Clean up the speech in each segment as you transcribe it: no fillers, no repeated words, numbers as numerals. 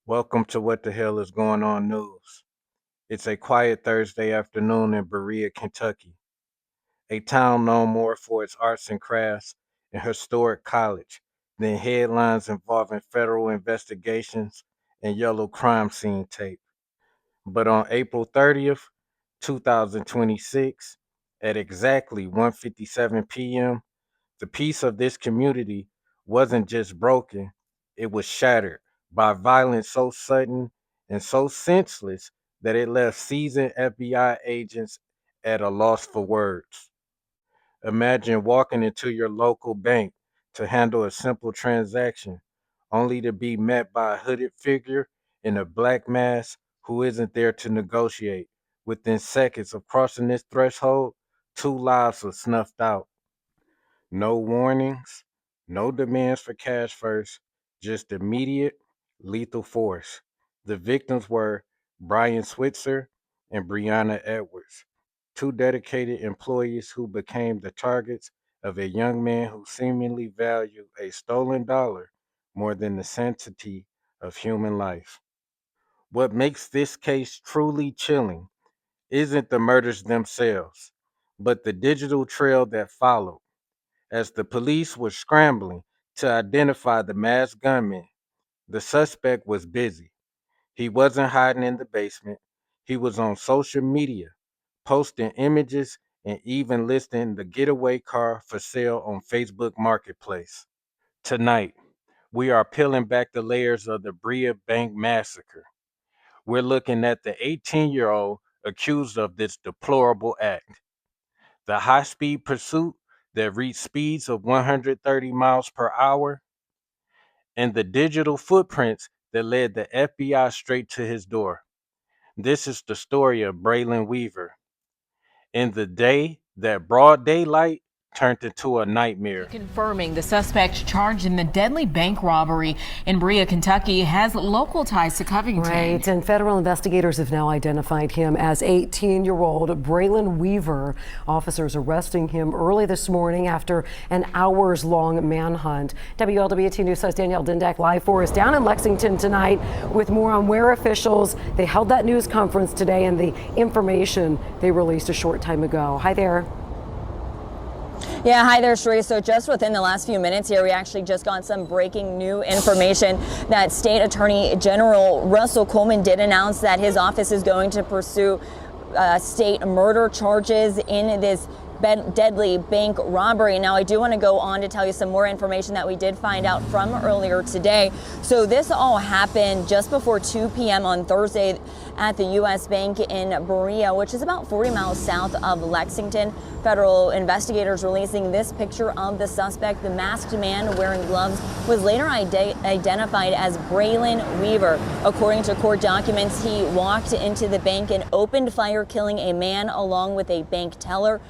Welcome to What the Hell is Going On News. It's a quiet Thursday afternoon in Berea, Kentucky, a town known more for its arts and crafts and historic college than headlines involving federal investigations and yellow crime scene tape. But on April 30th, 2026, at exactly 1:57 p.m., the peace of this community wasn't just broken, it was shattered by violence so sudden and so senseless that it left seasoned FBI agents at a loss for words. Imagine walking into your local bank to handle a simple transaction, only to be met by a hooded figure in a black mask who isn't there to negotiate. Within seconds of crossing this threshold, two lives were snuffed out. No warnings, no demands for cash first, just immediate lethal force. The victims were Brian Switzer and Brianna Edwards, two dedicated employees who became the targets of a young man who seemingly valued a stolen dollar more than the sanctity of human life. What makes this case truly chilling isn't the murders themselves, but the digital trail that followed. As the police were scrambling to identify the masked gunman, the suspect was busy. He wasn't hiding in the basement. He was on social media, posting images and even listing the getaway car for sale on Facebook Marketplace. Tonight, we are peeling back the layers of the Berea Bank Massacre. We're looking at the 18-year-old accused of this deplorable act. The high speed pursuit that reached speeds of 130 miles per hour, and the digital footprints that led the FBI straight to his door. This is the story of Brailen Weaver in the day that broad daylight turned into a nightmare. Confirming the suspect charged in the deadly bank robbery in Berea, Kentucky, has local ties to Covington. Right, and federal investigators have now identified him as 18-year-old Brailen Weaver. Officers arresting him early this morning after an hours-long manhunt. WLWT News host Danielle Dindak live for us down in Lexington tonight with more on where officials, they held that news conference today and the information they released a short time ago. Hi there. Yeah, hi there, Sheree. So just within the last few minutes here, we actually just got some breaking new information that State Attorney General Russell Coleman did announce that his office is going to pursue state murder charges in this deadly bank robbery. Now, I do want to go on to tell you some more information that we did find out from earlier today. So this all happened just before 2 p.m. on Thursday at the U.S. Bank in Berea, which is about 40 miles south of Lexington. Federal investigators releasing this picture of the suspect. The masked man wearing gloves was later identified as Brailen Weaver. According to court documents, he walked into the bank and opened fire, killing a man along with a bank teller.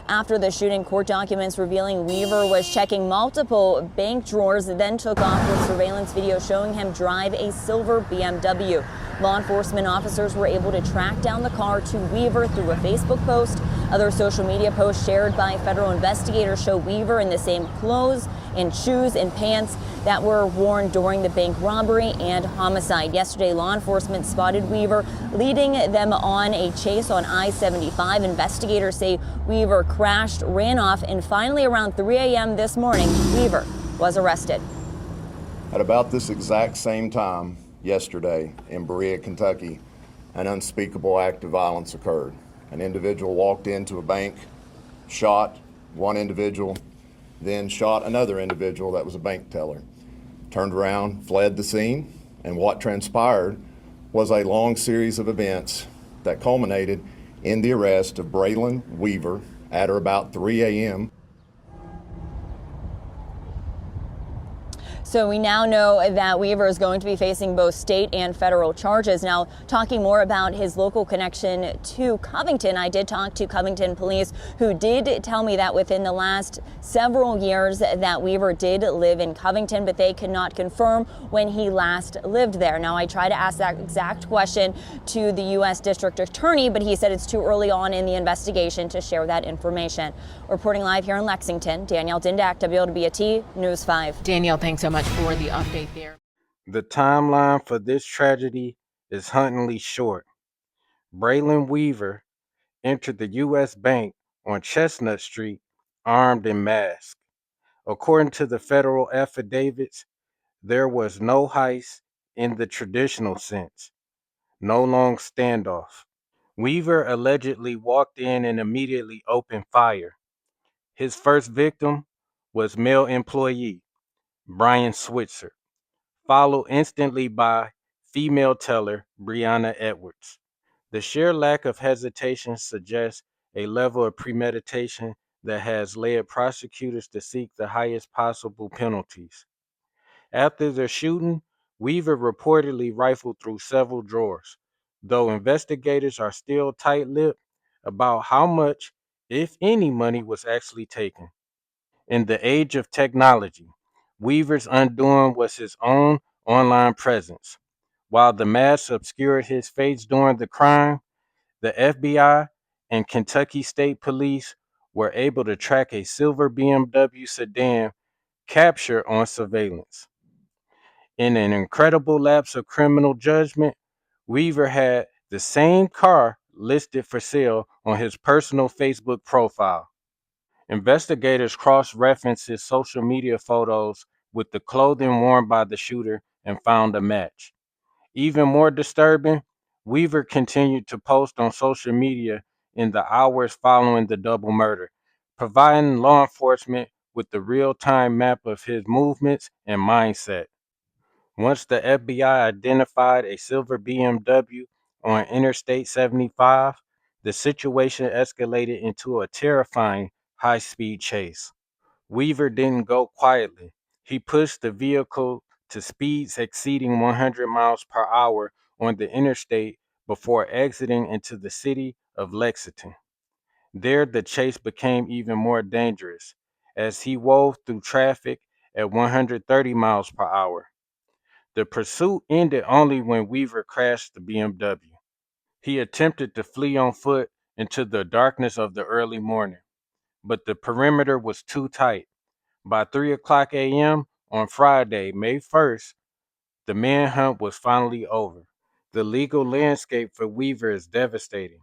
After the shooting, court documents revealing Weaver was checking multiple bank drawers, then took off with surveillance video showing him drive a silver BMW. Law enforcement officers were able to track down the car to Weaver through a Facebook post. Other social media posts shared by federal investigators show Weaver in the same clothes and shoes and pants that were worn during the bank robbery and homicide. Yesterday, law enforcement spotted Weaver leading them on a chase on I-75. Investigators say Weaver crashed, ran off, and finally around 3 a.m. this morning, Weaver was arrested. At about this exact same time yesterday in Berea, Kentucky, an unspeakable act of violence occurred. An individual walked into a bank, shot one individual, then shot another individual that was a bank teller, turned around, fled the scene, and what transpired was a long series of events that culminated in the arrest of Brailen Weaver at or about 3 a.m. So we now know that Weaver is going to be facing both state and federal charges. Now, talking more about his local connection to Covington, I did talk to Covington police, who did tell me that within the last several years that Weaver did live in Covington, but they could not confirm when he last lived there. Now, I tried to ask that exact question to the U.S. District Attorney, but he said it's too early on in the investigation to share that information. Reporting live here in Lexington, Danielle Dindak, WLWT News 5. Danielle, thanks so much for the update there. The timeline for this tragedy is hauntingly short. Braylon Weaver entered the U.S. Bank on Chestnut Street armed and masked. According to the federal affidavits, there was no heist in the traditional sense, no long standoff. Weaver allegedly walked in and immediately opened fire. His first victim was male employee Brian Switzer, followed instantly by female teller Brianna Edwards. The sheer lack of hesitation suggests a level of premeditation that has led prosecutors to seek the highest possible penalties. After the shooting, Weaver reportedly rifled through several drawers, though investigators are still tight lipped about how much, if any, money was actually taken. In the age of technology, Weaver's undoing was his own online presence. While the mask obscured his face during the crime, the FBI and Kentucky State Police were able to track a silver BMW sedan captured on surveillance. In an incredible lapse of criminal judgment, Weaver had the same car listed for sale on his personal Facebook profile. Investigators cross referenced his social media photos with the clothing worn by the shooter and found a match. Even more disturbing, Weaver continued to post on social media in the hours following the double murder, providing law enforcement with the real time map of his movements and mindset. Once the FBI identified a silver BMW on Interstate 75, the situation escalated into a terrifying high speed chase. Weaver didn't go quietly. He pushed the vehicle to speeds exceeding 100 miles per hour on the interstate before exiting into the city of Lexington. There, the chase became even more dangerous as he wove through traffic at 130 miles per hour. The pursuit ended only when Weaver crashed the BMW. He attempted to flee on foot into the darkness of the early morning, but the perimeter was too tight. By 3 o'clock a.m. on Friday, May 1st, the manhunt was finally over. The legal landscape for Weaver is devastating.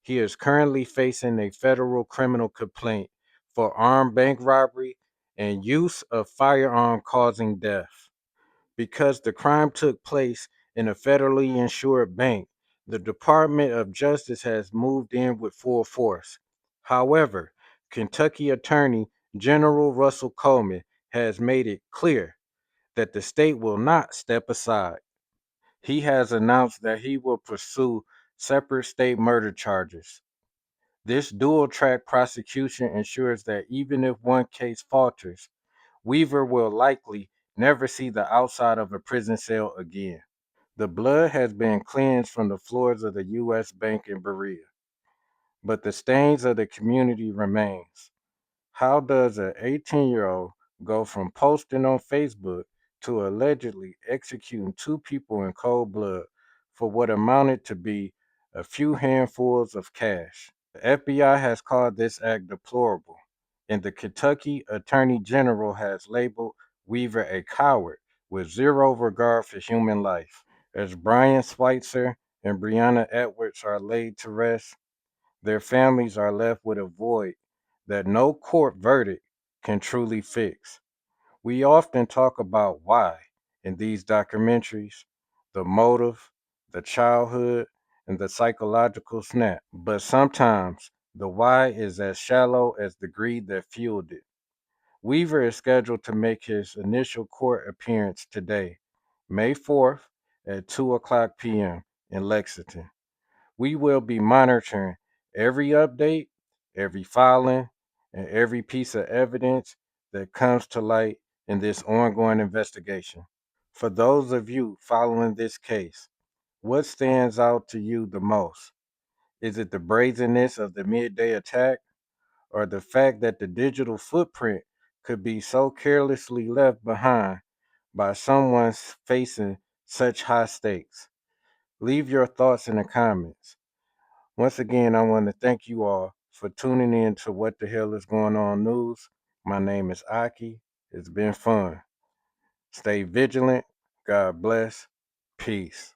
He is currently facing a federal criminal complaint for armed bank robbery and use of firearm causing death. Because the crime took place in a federally insured bank, the Department of Justice has moved in with full force. However, Kentucky Attorney General Russell Coleman has made it clear that the state will not step aside. He has announced that he will pursue separate state murder charges. This dual track prosecution ensures that even if one case falters, Weaver will likely never see the outside of a prison cell again. The blood has been cleansed from the floors of the U.S. Bank in Berea, but the stains of the community remains. How does an 18-year-old go from posting on Facebook to allegedly executing two people in cold blood for what amounted to be a few handfuls of cash? The FBI has called this act deplorable, and the Kentucky Attorney General has labeled Weaver a coward with zero regard for human life. As Brian Switzer and Brianna Edwards are laid to rest, their families are left with a void that no court verdict can truly fix. We often talk about why in these documentaries, the motive, the childhood, and the psychological snap. But sometimes the why is as shallow as the greed that fueled it. Weaver is scheduled to make his initial court appearance today, May 4th at 2 o'clock p.m. in Lexington. We will be monitoring every update, every filing, and every piece of evidence that comes to light in this ongoing investigation. For those of you following this case, what stands out to you the most? Is it the brazenness of the midday attack or the fact that the digital footprint could be so carelessly left behind by someone facing such high stakes? Leave your thoughts in the comments. Once again, I want to thank you all for tuning in to What the Hell is Going On News. My name is Aki. It's been fun. Stay vigilant, God bless. Peace.